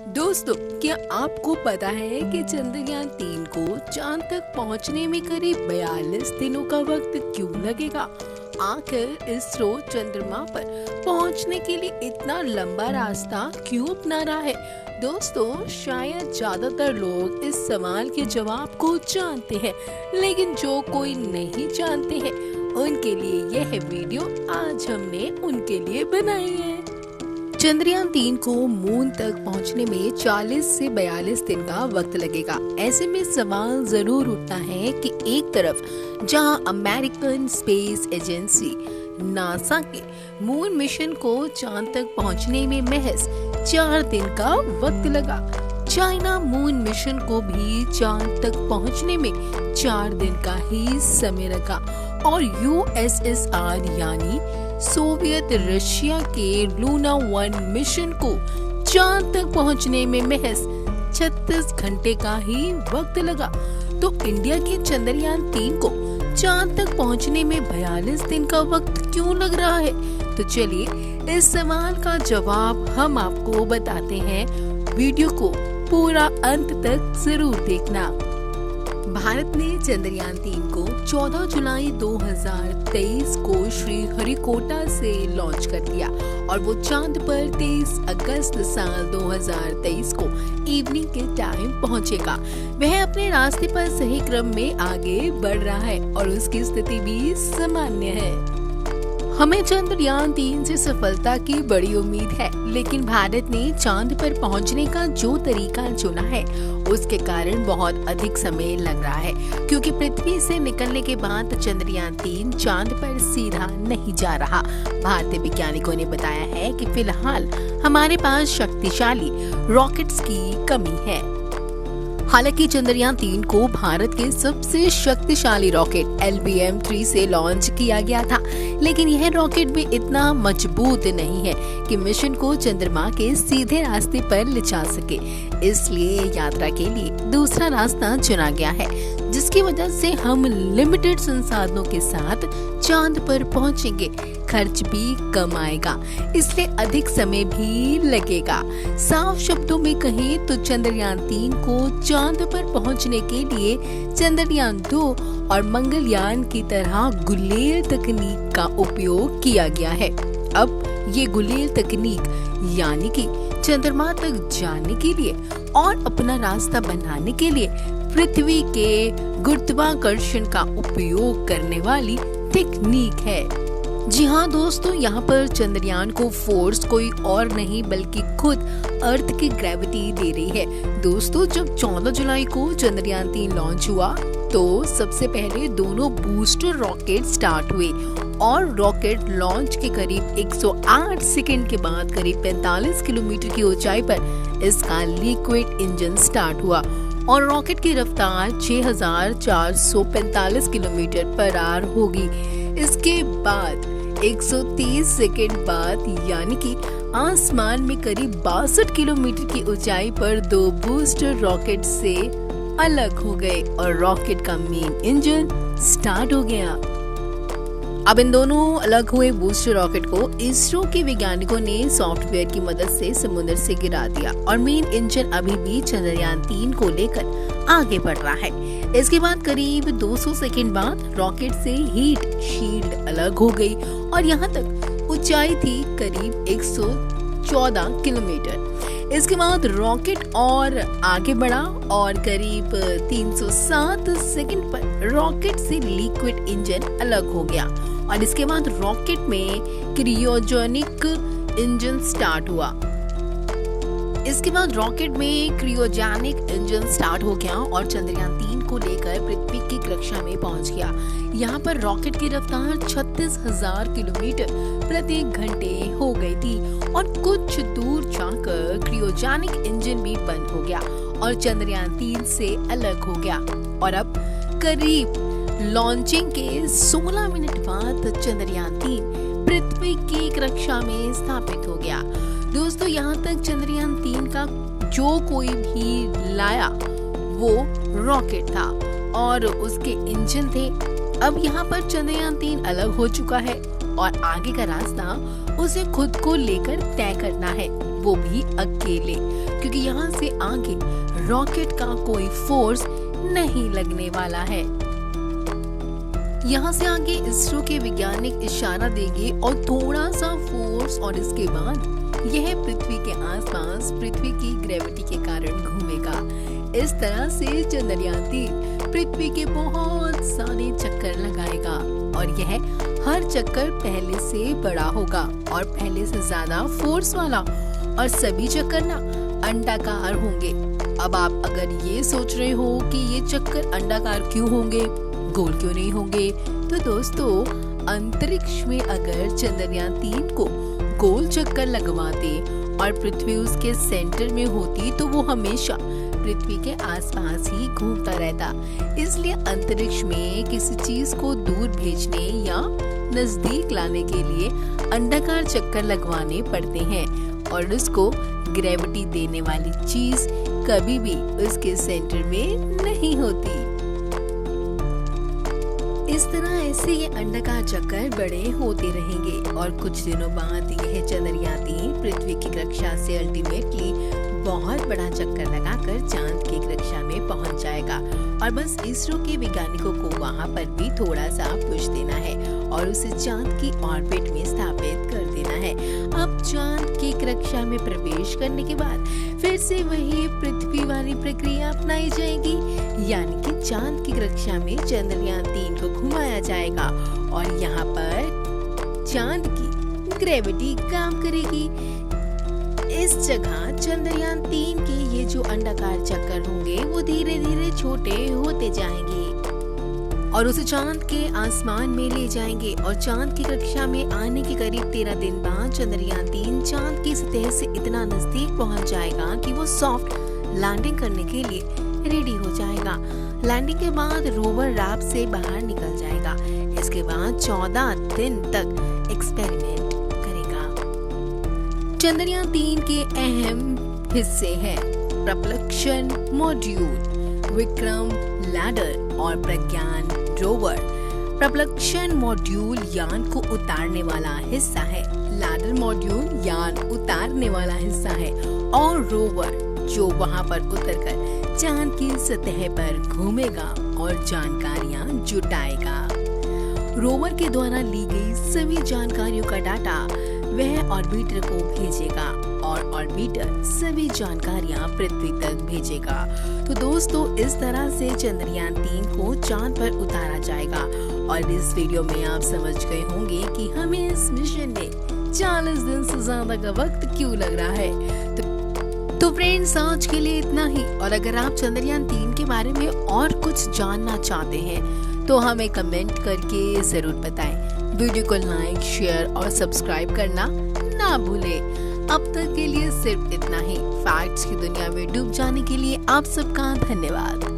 दोस्तों, क्या आपको पता है कि चंद्रयान 3 को चांद तक पहुंचने में करीब 42 दिनों का वक्त क्यों लगेगा? आखिर इसरो चंद्रमा पर पहुंचने के लिए इतना लंबा रास्ता क्यों अपना रहा है? दोस्तों, शायद ज्यादातर लोग इस सवाल के जवाब को जानते हैं, लेकिन जो कोई नहीं जानते हैं उनके लिए यह वीडियो आज हमने उनके लिए बनाई है। चंद्रयान 3 को मून तक पहुंचने में 40 से 42 दिन का वक्त लगेगा। ऐसे में सवाल जरूर उठता है कि एक तरफ जहां अमेरिकन स्पेस एजेंसी नासा के मून मिशन को चांद तक पहुंचने में महज 4 दिन का वक्त लगा, चाइना मून मिशन को भी चांद तक पहुंचने में 4 दिन का ही समय लगा और यूएसएसआर यानी सोवियत रशिया के लूना 1 मिशन को चांद तक पहुंचने में महज 36 घंटे का ही वक्त लगा। तो इंडिया के चंद्रयान 3 को चांद तक पहुंचने में 42 दिन का वक्त क्यों लग रहा है? तो चलिए इस सवाल का जवाब हम आपको बताते हैं। वीडियो को पूरा अंत तक जरूर देखना। भारत ने चंद्रयान 3 को 14 जुलाई 2023 को श्रीहरिकोटा से लॉन्च कर दिया और वो चांद पर 23 अगस्त साल 2023 को इवनिंग के टाइम पहुंचेगा। वह अपने रास्ते पर सही क्रम में आगे बढ़ रहा है और उसकी स्थिति भी सामान्य है। हमें चंद्रयान 3 से सफलता की बड़ी उम्मीद है, लेकिन भारत ने चांद पर पहुंचने का जो तरीका चुना है उसके कारण बहुत अधिक समय लग रहा है, क्योंकि पृथ्वी से निकलने के बाद चंद्रयान 3 चांद पर सीधा नहीं जा रहा। भारतीय वैज्ञानिकों ने बताया है कि फिलहाल हमारे पास शक्तिशाली रॉकेट्स की कमी है। हालांकि चंद्रयान 3 को भारत के सबसे शक्तिशाली रॉकेट LBM-3 से लॉन्च किया गया था, लेकिन यह रॉकेट भी इतना मजबूत नहीं है कि मिशन को चंद्रमा के सीधे रास्ते पर ले जा सके। इसलिए यात्रा के लिए दूसरा रास्ता चुना गया है, जिसकी वजह से हम लिमिटेड संसाधनों के साथ चांद पर पहुंचेंगे। खर्च भी कम आएगा, इसलिए अधिक समय भी लगेगा। साफ शब्दों में कहें तो चंद्रयान 3 को चांद पर पहुंचने के लिए चंद्रयान 2 और मंगलयान की तरह गुलेल तकनीक का उपयोग किया गया है। अब ये गुलेल तकनीक यानी कि चंद्रमा तक जाने के लिए और अपना रास्ता बनाने के लिए पृथ्वी के गुरुत्वाकर्षण का उपयोग करने वाली तकनीक है। जी हाँ दोस्तों, यहाँ पर चंद्रयान को फोर्स कोई और नहीं बल्कि खुद अर्थ की ग्रेविटी दे रही है। दोस्तों, जब 14 जुलाई को चंद्रयान 3 लॉन्च हुआ तो सबसे पहले दोनों बूस्टर रॉकेट स्टार्ट हुए और रॉकेट लॉन्च के करीब 108 सेकंड के बाद करीब 45 किलोमीटर की ऊंचाई पर इसका लिक्विड इंजन स्टार्ट हुआ और रॉकेट की रफ्तार 6445 किलोमीटर पर आवर होगी। इसके बाद 130 सेकंड बाद यानी कि आसमान में करीब 62 किलोमीटर की ऊंचाई पर 2 बूस्टर रॉकेट से अलग हो गए और रॉकेट का मेन इंजन स्टार्ट हो गया। अब इन दोनों अलग हुए बूस्टर रॉकेट को इसरो के वैज्ञानिकों ने सॉफ्टवेयर की मदद से समुद्र से गिरा दिया और मेन इंजन अभी भी चंद्रयान 3 को लेकर आगे बढ़ रहा है। इसके बाद करीब 200 सेकंड बाद रॉकेट से हीट शील्ड अलग हो गई और यहाँ तक ऊंचाई थी करीब 114 किलोमीटर। इसके बाद रॉकेट और आगे बढ़ा और करीब 307 सेकंड पर रॉकेट से लिक्विड इंजन अलग हो गया और इसके बाद रॉकेट में क्रियोजेनिक इंजन स्टार्ट हुआ। इसके बाद रॉकेट में क्रियोजेनिक इंजन स्टार्ट हो गया और चंद्रयान 3 को लेकर पृथ्वी की कक्षा में पहुंच गया। यहाँ पर रॉकेट की रफ्तार 36,000 किलोमीटर प्रति घंटे हो गई थी और कुछ दूर जाकर क्रियोजेनिक इंजन भी बंद हो गया और चंद्रयान 3 से अलग हो गया और अब करीब लॉन्चिंग के 16 मिनट बाद चंद्रयान 3 पृथ्वी की कक्षा में स्थापित हो गया। दोस्तों, यहाँ तक चंद्रयान 3 का जो कोई भी लाया वो रॉकेट था और उसके इंजन थे। अब यहाँ पर चंद्रयान 3 अलग हो चुका है और आगे का रास्ता उसे खुद को लेकर तय करना है। वो भी अकेले, क्योंकि यहाँ से आगे रॉकेट का कोई फोर्स नहीं लगने वाला है। यहाँ से आगे इसरो के वैज्ञानिक इशारा देंगे और थोड़ा सा फोर्स, और इसके बाद यह पृथ्वी के आसपास पृथ्वी की ग्रेविटी के कारण घूमेगा। इस तरह से चंद्रयान 3 पृथ्वी के बहुत सारे चक्कर लगाएगा और यह हर चक्कर पहले से बड़ा होगा और पहले से ज्यादा फोर्स वाला, और सभी चक्कर ना अंडाकार होंगे। अब आप अगर ये सोच रहे हो कि ये चक्कर अंडाकार क्यों होंगे, गोल क्यों नहीं होंगे, तो दोस्तों अंतरिक्ष में अगर चंद्रयान 3 को गोल चक्कर लगवाते और पृथ्वी उसके सेंटर में होती तो वो हमेशा पृथ्वी के आसपास ही घूमता रहता। इसलिए अंतरिक्ष में किसी चीज को दूर भेजने या नजदीक लाने के लिए अंडाकार चक्कर लगवाने पड़ते हैं और उसको ग्रेविटी देने वाली चीज कभी भी उसके सेंटर में नहीं होती। इस तरह ऐसे ये अंडाकार चक्कर बड़े होते रहेंगे और कुछ दिनों बाद यह चंद्रयान 3 पृथ्वी की कक्षा से अल्टीमेटली बहुत बड़ा चक्कर लगाकर चांद की कक्षा में पहुंच जाएगा और बस इसरो के वैज्ञानिकों को वहां पर भी थोड़ा सा पुश देना है और उसे चांद की ऑर्बिट में स्थापित कर देना है। अब चांद की कक्षा में प्रवेश करने के बाद फिर से वही पृथ्वी वाली प्रक्रिया अपनाई जाएगी, यानी कि चांद की कक्षा में चंद्रयान 3 को घुमाया जाएगा और यहाँ पर चांद की ग्रेविटी काम करेगी। इस जगह चंद्रयान 3 के ये जो अंडाकार चक्कर होंगे वो धीरे धीरे छोटे होते जाएंगे और उसे चांद के आसमान में ले जाएंगे और चांद की कक्षा में आने के करीब 13 दिन बाद चंद्रयान 3 चांद की सतह से इतना नजदीक पहुंच जाएगा कि वो सॉफ्ट लैंडिंग करने के लिए रेडी हो जाएगा। लैंडिंग के बाद रोवर रैप से बाहर निकल जाएगा। इसके बाद 14 दिन तक एक्सपेरिमेंट करेगा। चंद्रयान 3 के अहम हिस्से हैं प्रपल्शन मॉड्यूल, विक्रम लैंडर और प्रज्ञान रोवर। प्रपल्शन मॉड्यूल यान को उतारने वाला हिस्सा है, लैंडर मॉड्यूल यान उतारने वाला हिस्सा है और रोवर जो वहां पर उतरकर चांद की सतह पर घूमेगा और जानकारियां जुटाएगा। रोवर के द्वारा ली गई सभी जानकारियों का डाटा वह ऑर्बिटर को भेजेगा और ऑर्बिटर सभी जानकारियां पृथ्वी तक भेजेगा। तो दोस्तों इस तरह से चंद्रयान 3 को चांद पर उतारा जाएगा और इस वीडियो में आप समझ गए होंगे कि हमें इस मिशन में 40 दिन से ज्यादा का वक्त क्यों लग रहा है। तो फ्रेंड्स आज के लिए इतना ही, और अगर आप चंद्रयान 3 के बारे में और कुछ जानना चाहते हैं तो हमें कमेंट करके जरूर बताएं। वीडियो को लाइक, शेयर और सब्सक्राइब करना ना भूलें। अब तक के लिए सिर्फ इतना ही। फैक्ट्स की दुनिया में डूब जाने के लिए आप सबका धन्यवाद।